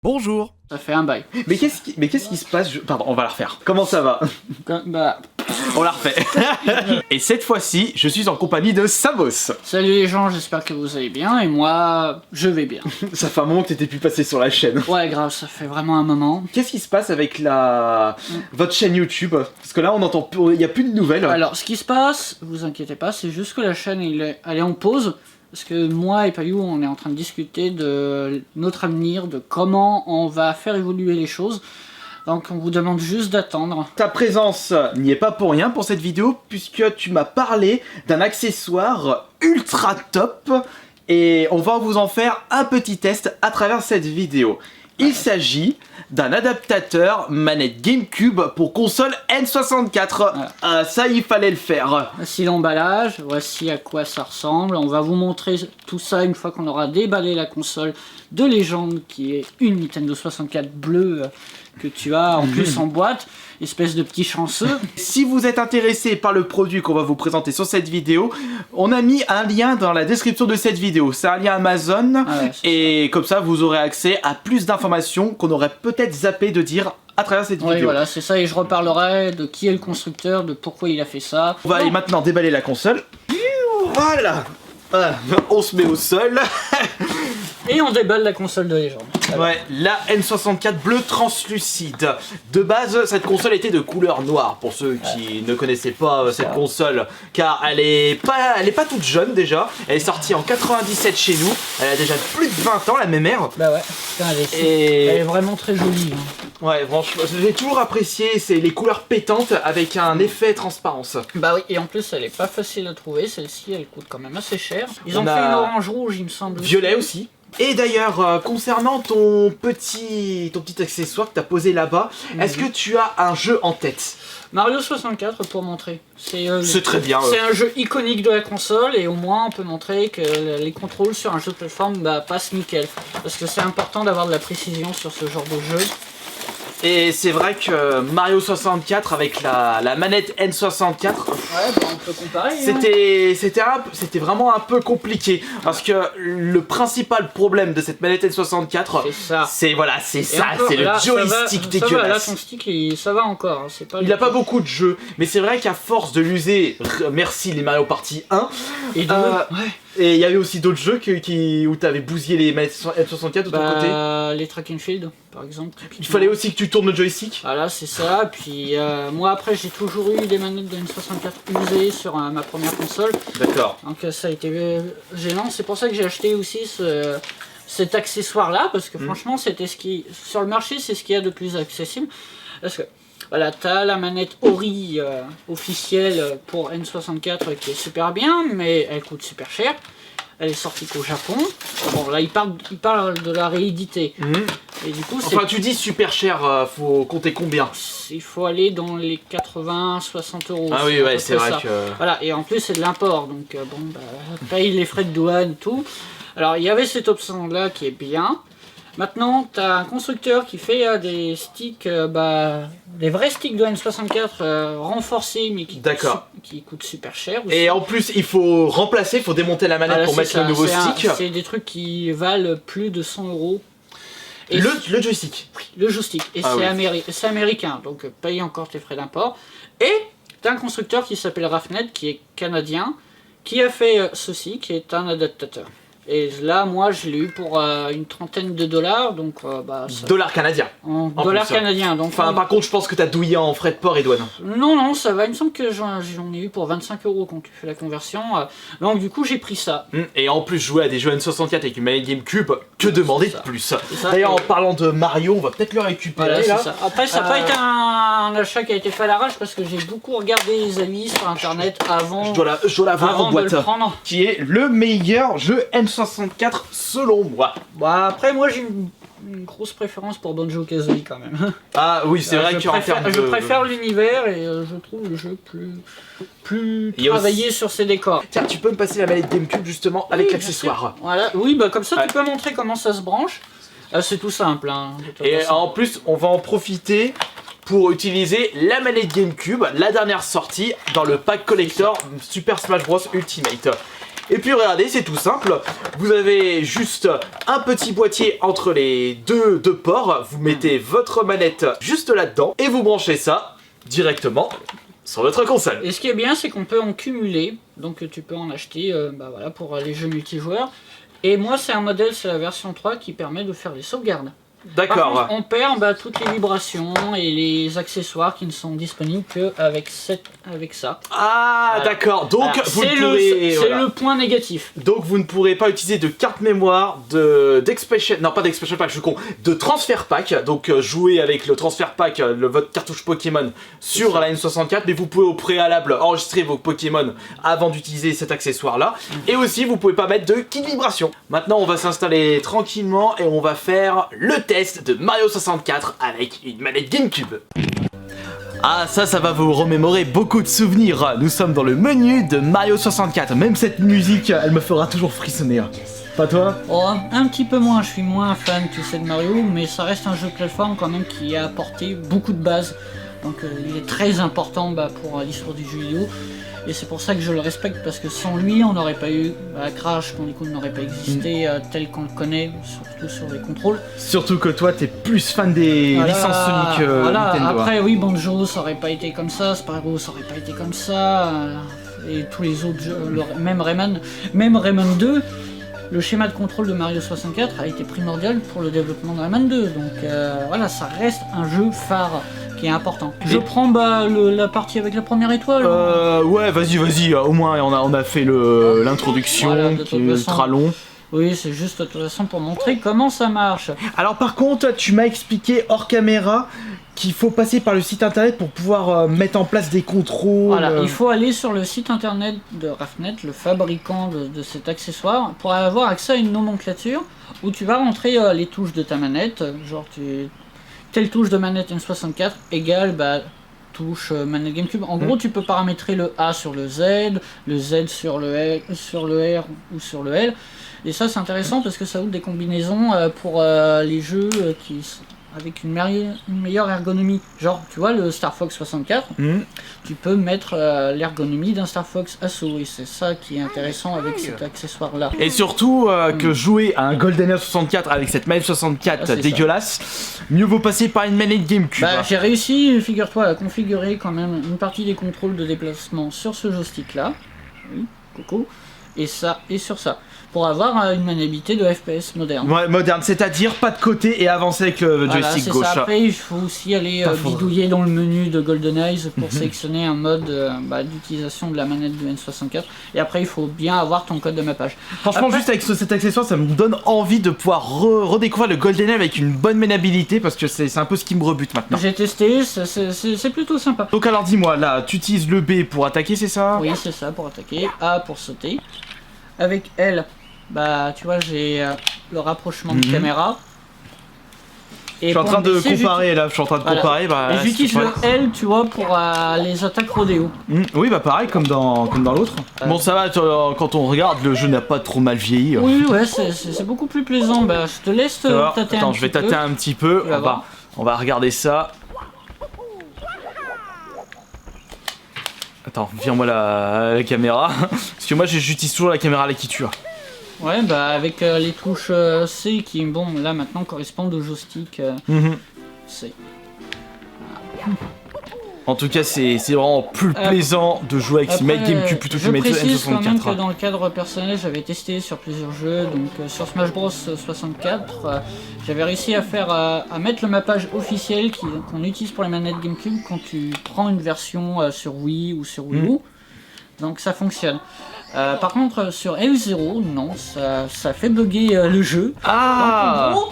Bonjour. Ça fait un bail. Mais qu'est-ce qui se passe Pardon, on va la refaire. Comment ça va? Bah... On la refait. Et cette fois-ci, je suis en compagnie de Samos. Salut les gens, j'espère que vous allez bien, et moi, je vais bien. Ça fait un moment que t'étais plus passé sur la chaîne. Ouais, grave, ça fait vraiment un moment. Qu'est-ce qui se passe avec votre chaîne YouTube? Parce que là, on entend, il n'y a plus de nouvelles. Alors, ce qui se passe, vous inquiétez pas, c'est juste que la chaîne, elle est en pause. Parce que moi et Payou, on est en train de discuter de notre avenir, de comment on va faire évoluer les choses. Donc on vous demande juste d'attendre. Ta présence n'y est pas pour rien pour cette vidéo, puisque tu m'as parlé d'un accessoire ultra top. Et on va vous en faire un petit test à travers cette vidéo. Il s'agit d'un adaptateur manette GameCube pour console N64. Voilà. Ça, il fallait le faire. Voici l'emballage, voici à quoi ça ressemble. On va vous montrer tout ça une fois qu'on aura déballé la console de légende qui est une Nintendo 64 bleue que tu as en plus en boîte. Espèce de petit chanceux. Si vous êtes intéressé par le produit qu'on va vous présenter sur cette vidéo, on a mis un lien dans la description de cette vidéo. C'est un lien Amazon, et comme ça vous aurez accès à plus d'informations qu'on aurait peut-être zappé de dire à travers cette vidéo. Oui, voilà, c'est ça, et je reparlerai de qui est le constructeur, de pourquoi il a fait ça. On va aller maintenant déballer la console. Voilà. On se met au sol. Et on déballe la console de légende. Ouais, la N64 bleu translucide. De base, cette console était de couleur noire, pour ceux qui ne connaissaient pas cette console, car elle est pas toute jeune déjà. Elle est sortie en 97 chez nous. Elle a déjà plus de 20 ans, la mémère. Bah ouais, putain, elle est vraiment très jolie. Ouais, franchement, j'ai toujours apprécié, c'est les couleurs pétantes avec un effet transparence. Bah oui, et en plus, elle est pas facile à trouver. Celle-ci, elle coûte quand même assez cher. Ils ont fait une orange rouge, il me semble. Violet aussi. Et d'ailleurs, concernant ton petit accessoire que tu as posé là-bas, est-ce que tu as un jeu en tête? Mario 64 pour montrer. C'est très bien. C'est un jeu iconique de la console, et au moins on peut montrer que les contrôles sur un jeu de plateforme passent nickel. Parce que c'est important d'avoir de la précision sur ce genre de jeu. Et c'est vrai que Mario 64 avec la manette N64, ouais, bah on peut comparer. C'était vraiment un peu compliqué, parce que le principal problème de cette manette N64, c'est le joystick dégueulasse. Ça va, là ton stick ça va encore. Il a pas beaucoup de jeux, mais c'est vrai qu'à force de l'user, merci les Mario Party 1, et 2, et il y avait aussi d'autres jeux où tu avais bousillé les manettes N64 de ton côté. Les track and field par exemple. Il fallait aussi que tu tournes le joystick. Voilà, c'est ça. Puis moi après j'ai toujours eu des manettes de N64 usées sur ma première console. D'accord. Donc ça a été gênant. C'est pour ça que j'ai acheté aussi cet accessoire là, parce que franchement c'était sur le marché c'est ce qu'il y a de plus accessible. Parce que voilà, t'as la manette Ori officielle pour N64 qui est super bien, mais elle coûte super cher. Elle est sortie qu'au Japon. Bon là il parle de la réédité. Et du coup, enfin tu dis super cher, faut compter combien? Il faut aller dans les 80-60 euros. Ah oui, ouais, c'est vrai que... Voilà, et en plus c'est de l'import, donc bon, paye les frais de douane et tout. Alors il y avait cette option là qui est bien. Maintenant, tu as un constructeur qui fait des sticks, des vrais sticks de N64 renforcés, mais qui coûtent super cher aussi. Et en plus, il faut remplacer, il faut démonter la manette pour mettre le nouveau stick. C'est des trucs qui valent plus de 100 euros. Et le joystick? Oui, le joystick. Et c'est américain, donc paye encore tes frais d'import. Et tu as un constructeur qui s'appelle Rafnet, qui est canadien, qui a fait ceci, qui est un adaptateur. Et là, moi, je l'ai eu pour une trentaine de dollars, donc... dollars canadiens. En dollars canadiens, donc... Enfin, par contre, je pense que t'as douillé en frais de port et douane. Non, ça va. Il me semble que j'en ai eu pour 25 € quand tu fais la conversion. Donc, du coup, j'ai pris ça. Et en plus, jouer à des jeux N64 avec une manette GameCube, que demander de plus? D'ailleurs, en parlant de Mario, on va peut-être le récupérer, voilà, ça. Après, ça n'a pas été un achat qui a été fait à l'arrache, parce que j'ai beaucoup regardé les avis sur Internet avant... Je dois l'avoir en boîte. Qui est le meilleur jeu N64 selon moi. Après moi j'ai une grosse préférence pour Banjo-Kazooie quand même. Ah oui, c'est vrai qu'en termes de... Je préfère l'univers, et je trouve le jeu plus travaillé sur ses décors. Tiens, tu peux me passer la manette GameCube justement avec l'accessoire. Voilà, oui, comme ça tu peux montrer comment ça se branche. C'est tout simple. Et en plus, on va en profiter pour utiliser la manette GameCube, la dernière sortie dans le pack collector Super Smash Bros Ultimate. Et puis regardez, c'est tout simple. Vous avez juste un petit boîtier entre les deux ports. Vous mettez votre manette juste là-dedans et vous branchez ça directement sur votre console. Et ce qui est bien, c'est qu'on peut en cumuler, donc tu peux en acheter voilà, pour les jeux multijoueurs. Et moi, c'est un modèle, c'est la version 3 qui permet de faire des sauvegardes. D'accord. On perd toutes les vibrations et les accessoires qui ne sont disponibles qu'avec ça. Ah, voilà. D'accord. Donc, c'est le point négatif. Donc, vous ne pourrez pas utiliser de carte mémoire, d'expansion, non pas d'expansion pack, je suis con, de transfert pack. Donc, jouer avec le transfert pack, votre cartouche Pokémon sur la N64, mais vous pouvez au préalable enregistrer vos Pokémon avant d'utiliser cet accessoire-là. Et aussi, vous pouvez pas mettre de kit vibration. Maintenant, on va s'installer tranquillement et on va faire le test de Mario 64 avec une manette GameCube. Ah, ça va vous remémorer beaucoup de souvenirs. Nous sommes dans le menu de Mario 64. Même cette musique, elle me fera toujours frissonner. Pas toi? Oh, un petit peu moins, je suis moins fan, tu sais, de Mario, mais ça reste un jeu de plateforme quand même qui a apporté beaucoup de bases. Donc il est très important pour l'histoire du jeu vidéo. Et c'est pour ça que je le respecte, parce que sans lui, on n'aurait pas eu Crash, Bandicoot n'aurait pas existé tel qu'on le connaît, surtout sur les contrôles. Surtout que toi, t'es plus fan des licences Sonic Nintendo. Après, oui, Banjo, ça aurait pas été comme ça, Spyro, ça aurait pas été comme ça, et tous les autres jeux, même Rayman 2, le schéma de contrôle de Mario 64 a été primordial pour le développement de Rayman 2. Donc voilà, ça reste un jeu phare qui est important. Je prends la partie avec la première étoile. Ouais, vas-y, au moins on a fait l'introduction qui est ultra long. Oui, c'est juste de toute façon pour montrer comment ça marche. Alors par contre, tu m'as expliqué hors caméra qu'il faut passer par le site internet pour pouvoir mettre en place des contrôles. Voilà, il faut aller sur le site internet de Rafnet, le fabricant de cet accessoire, pour avoir accès à une nomenclature où tu vas rentrer les touches de ta manette, genre telle touche de manette N64 égale touche manette GameCube. En gros, tu peux paramétrer le A sur le Z sur le R ou sur le L. Et ça, c'est intéressant parce que ça ouvre des combinaisons pour les jeux avec une meilleure ergonomie. Genre, tu vois, le Star Fox 64, tu peux mettre l'ergonomie d'un Star Fox Assault. Et c'est ça qui est intéressant avec cet accessoire-là. Et surtout, que jouer à un GoldenEye 64 avec cette manette 64 dégueulasse, mieux vaut passer par une manette GameCube. J'ai réussi, figure-toi, à configurer quand même une partie des contrôles de déplacement sur ce joystick-là. Oui, coucou. Et ça, et sur ça. Pour avoir une maniabilité de FPS moderne. Ouais, moderne, c'est-à-dire pas de côté et avancer avec le joystick gauche. Ça. Après, il faut aussi aller bidouiller dans le menu de GoldenEye pour sélectionner un mode d'utilisation de la manette de N64. Et après, il faut bien avoir ton code de mappage. Franchement, juste avec cet accessoire, ça me donne envie de pouvoir redécouvrir le GoldenEye avec une bonne maniabilité parce que c'est un peu ce qui me rebute maintenant. J'ai testé, c'est plutôt sympa. Donc alors dis-moi, là, tu utilises le B pour attaquer, c'est ça? Oui, c'est ça, pour attaquer. A pour sauter. Avec L, tu vois, j'ai le rapprochement de caméra. Et je suis en train de comparer là, j'utilise le L, tu vois, pour les attaques rodéo. Oui, pareil, comme dans l'autre. Bon, ça va, quand on regarde, le jeu n'a pas trop mal vieilli. Oui, ouais, c'est beaucoup plus plaisant. Je te laisse tâter un petit peu. Attends, je vais tâter un petit peu. On va regarder ça. Attends, viens-moi la caméra. Parce que moi, j'utilise toujours la caméra à la quiture. Ouais, avec les touches C qui, bon, là maintenant correspondent au joystick C. En tout cas, c'est vraiment plus plaisant de jouer avec cette GameCube plutôt que mettre N64. Je précise quand même que dans le cadre personnel, j'avais testé sur plusieurs jeux, donc sur Smash Bros 64, j'avais réussi à mettre le mappage officiel qu'on utilise pour les manettes GameCube quand tu prends une version sur Wii ou sur Wii U, donc ça fonctionne. Par contre, sur F0, non, ça fait bugger le jeu. Ah! Donc,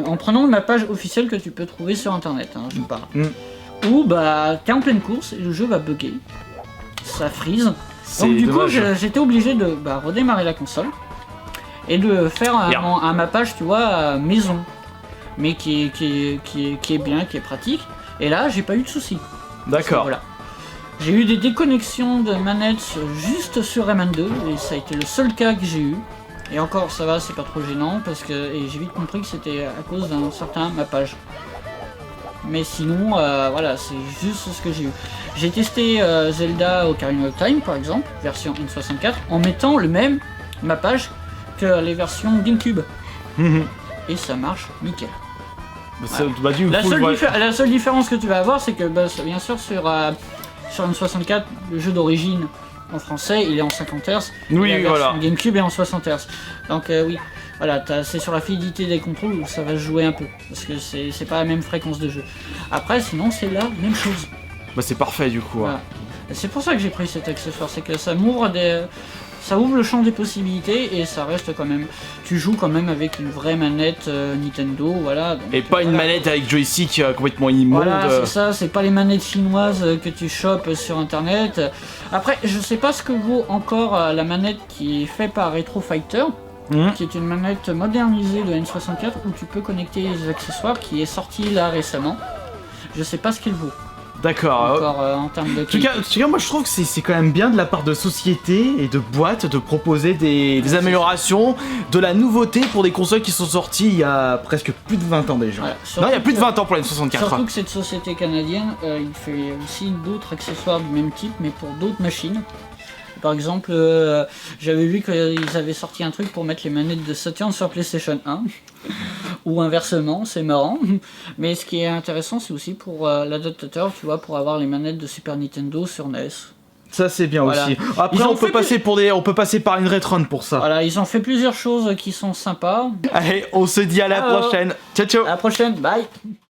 en prenant ma page officielle que tu peux trouver sur internet, je parle. Où t'es en pleine course et le jeu va bugger, ça freeze. Donc du coup j'étais obligé de redémarrer la console et de faire un mappage, tu vois, maison, mais qui est bien, qui est pratique. Et là j'ai pas eu de soucis. D'accord. Voilà. J'ai eu des déconnexions de manettes juste sur Rayman 2 et ça a été le seul cas que j'ai eu. Et encore, ça va, c'est pas trop gênant parce que j'ai vite compris que c'était à cause d'un certain mappage. Mais sinon, voilà, c'est juste ce que j'ai eu. J'ai testé Zelda Ocarina of Time, par exemple, version N64, en mettant le même mappage que les versions GameCube. Et ça marche nickel. La seule différence que tu vas avoir, c'est que bien sûr sur N64, le jeu d'origine en français, il est en 50 Hz. Oui, et la version voilà. GameCube est en 60 Hz. Donc oui, voilà, c'est sur la fidélité des contrôles où ça va se jouer un peu, parce que c'est pas la même fréquence de jeu. Après, sinon, c'est la même chose. Bah c'est parfait du coup. Voilà. C'est pour ça que j'ai pris cet accessoire, c'est que ça m'ouvre ça ouvre le champ des possibilités et ça reste quand même. Tu joues quand même avec une vraie manette Nintendo, voilà. Donc, Et pas une manette avec joystick complètement immonde. Voilà, c'est ça, c'est pas les manettes chinoises que tu chopes sur internet. Après, je sais pas ce que vaut encore la manette qui est faite par Retro Fighter, qui est une manette modernisée de N64 où tu peux connecter les accessoires, qui est sorti là récemment. Je sais pas ce qu'il vaut. D'accord. Encore en termes de En tout cas, moi je trouve que c'est quand même bien de la part de sociétés et de boîtes de proposer des améliorations, de la nouveauté pour des consoles qui sont sorties il y a presque plus de 20 ans déjà. Voilà, Non, il y a plus de 20 ans pour la N64. Surtout que cette société canadienne, il fait aussi d'autres accessoires du même type, mais pour d'autres machines. Par exemple, j'avais vu qu'ils avaient sorti un truc pour mettre les manettes de Saturn sur PlayStation 1. Ou inversement, c'est marrant. Mais ce qui est intéressant, c'est aussi pour l'adaptateur, tu vois, pour avoir les manettes de Super Nintendo sur NES. Ça c'est bien Voilà. aussi. Après on peut passer par une Retron pour ça. Voilà, ils ont fait plusieurs choses qui sont sympas. Allez, on se dit à la prochaine. Ciao ciao. À la prochaine, bye.